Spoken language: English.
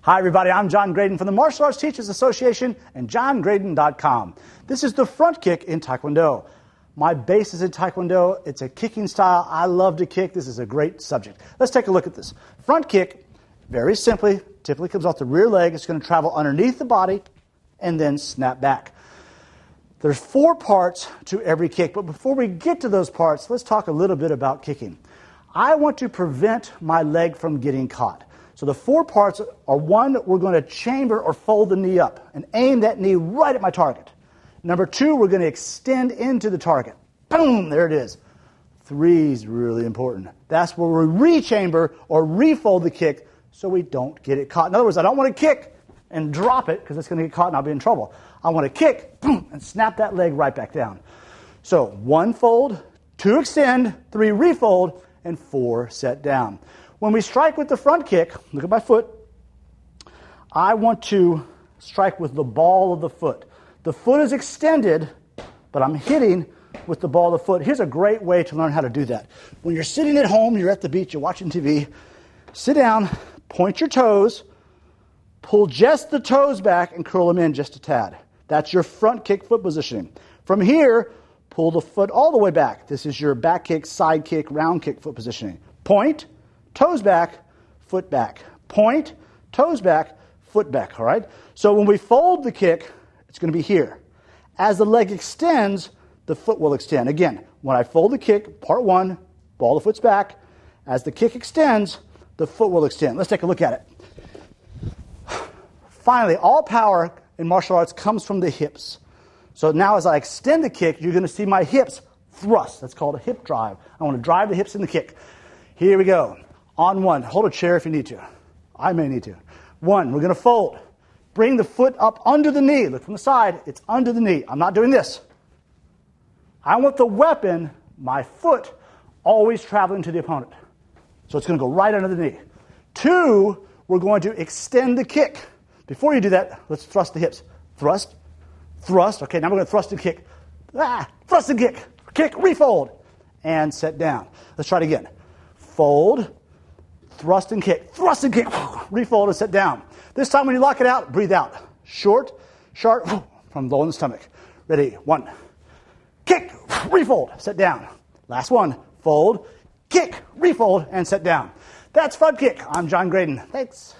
Hi everybody, I'm John Graydon from the Martial Arts Teachers Association and johngraydon.com. This is the front kick in Taekwondo. My base is in Taekwondo. It's a kicking style. I love to kick. This is a great subject. Let's take a look at this. Front kick, very simply, typically comes off the rear leg. It's going to travel underneath the body and then snap back. There's 4 parts to every kick, but before we get to those parts, let's talk a little bit about kicking. I want to prevent my leg from getting caught. So the 4 parts are: 1, we're going to chamber or fold the knee up and aim that knee right at my target. Number 2, we're going to extend into the target. Boom, there it is. 3 is really important. That's where we re-chamber or refold the kick so we don't get it caught. In other words, I don't want to kick and drop it because it's going to get caught and I'll be in trouble. I want to kick, boom, and snap that leg right back down. So 1 fold, 2 extend, 3 refold, and 4 set down. When we strike with the front kick, look at my foot, I want to strike with the ball of the foot. The foot is extended, but I'm hitting with the ball of the foot. Here's a great way to learn how to do that. When you're sitting at home, you're at the beach, you're watching TV, sit down, point your toes, pull just the toes back and curl them in just a tad. That's your front kick foot positioning. From here, pull the foot all the way back. This is your back kick, side kick, round kick foot positioning. Point, toes back, foot back. Point, toes back, foot back, all right? So when we fold the kick, it's going to be here. As the leg extends, the foot will extend. Again, when I fold the kick, part 1, ball the foot's back. As the kick extends, the foot will extend. Let's take a look at it. Finally, all power in martial arts comes from the hips. So now as I extend the kick, you're going to see my hips thrust. That's called a hip drive. I want to drive the hips in the kick. Here we go. On 1, hold a chair if you need to. I may need to. 1, we're going to fold. Bring the foot up under the knee. Look from the side, it's under the knee. I'm not doing this. I want the weapon, my foot, always traveling to the opponent. So it's going to go right under the knee. 2, we're going to extend the kick. Before you do that, let's thrust the hips. Thrust, thrust. Okay, now we're going to thrust and kick. Thrust and kick, refold, and set down. Let's try it again. Fold, thrust and kick, refold and set down. This time when you lock it out, breathe out. Short, sharp, from low in the stomach. Ready, 1. Kick, refold, set down. Last one, fold, kick, refold, and set down. That's front kick. I'm John Graydon. Thanks.